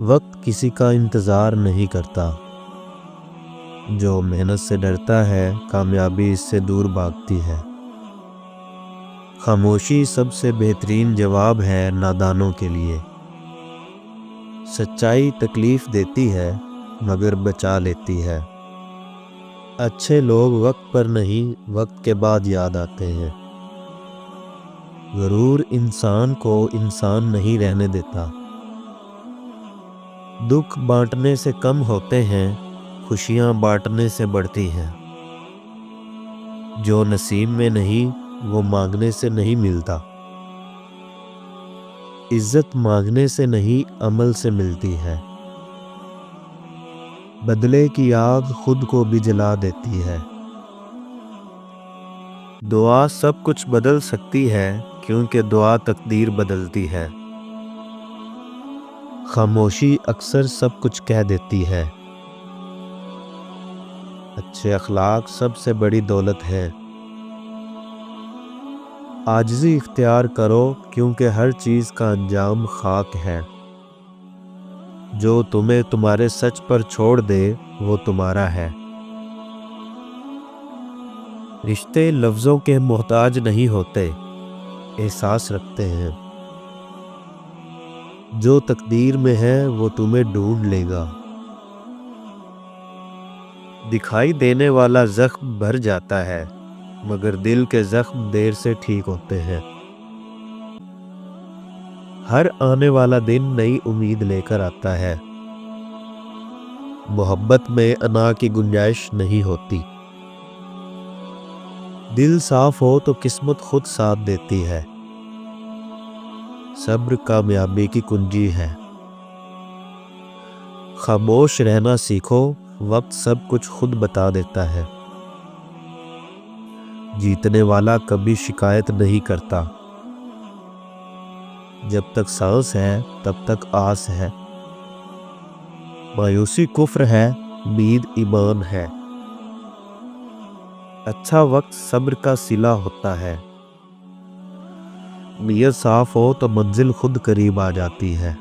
وقت کسی کا انتظار نہیں کرتا۔ جو محنت سے ڈرتا ہے کامیابی اس سے دور بھاگتی ہے۔ خاموشی سب سے بہترین جواب ہے نادانوں کے لیے۔ سچائی تکلیف دیتی ہے مگر بچا لیتی ہے۔ اچھے لوگ وقت پر نہیں وقت کے بعد یاد آتے ہیں۔ غرور انسان کو انسان نہیں رہنے دیتا۔ دکھ بانٹنے سے کم ہوتے ہیں، خوشیاں بانٹنے سے بڑھتی ہیں۔ جو نصیب میں نہیں وہ مانگنے سے نہیں ملتا۔ عزت مانگنے سے نہیں عمل سے ملتی ہے۔ بدلے کی آگ خود کو بھی جلا دیتی ہے۔ دعا سب کچھ بدل سکتی ہے کیونکہ دعا تقدیر بدلتی ہے۔ خاموشی اکثر سب کچھ کہہ دیتی ہے۔ اچھے اخلاق سب سے بڑی دولت ہے۔ عاجزی اختیار کرو کیونکہ ہر چیز کا انجام خاک ہے۔ جو تمہیں تمہارے سچ پر چھوڑ دے وہ تمہارا ہے۔ رشتے لفظوں کے محتاج نہیں ہوتے، احساس رکھتے ہیں۔ جو تقدیر میں ہے وہ تمہیں ڈھونڈ لے گا۔ دکھائی دینے والا زخم بھر جاتا ہے مگر دل کے زخم دیر سے ٹھیک ہوتے ہیں۔ ہر آنے والا دن نئی امید لے کر آتا ہے۔ محبت میں انا کی گنجائش نہیں ہوتی۔ دل صاف ہو تو قسمت خود ساتھ دیتی ہے۔ صبر کامیابی کی کنجی ہے۔ خاموش رہنا سیکھو، وقت سب کچھ خود بتا دیتا ہے۔ جیتنے والا کبھی شکایت نہیں کرتا۔ جب تک سانس ہے تب تک آس ہے۔ مایوسی کفر ہے، امید ایمان ہے۔ اچھا وقت صبر کا صلہ ہوتا ہے۔ نیت صاف ہو تو منزل خود قریب آ جاتی ہے۔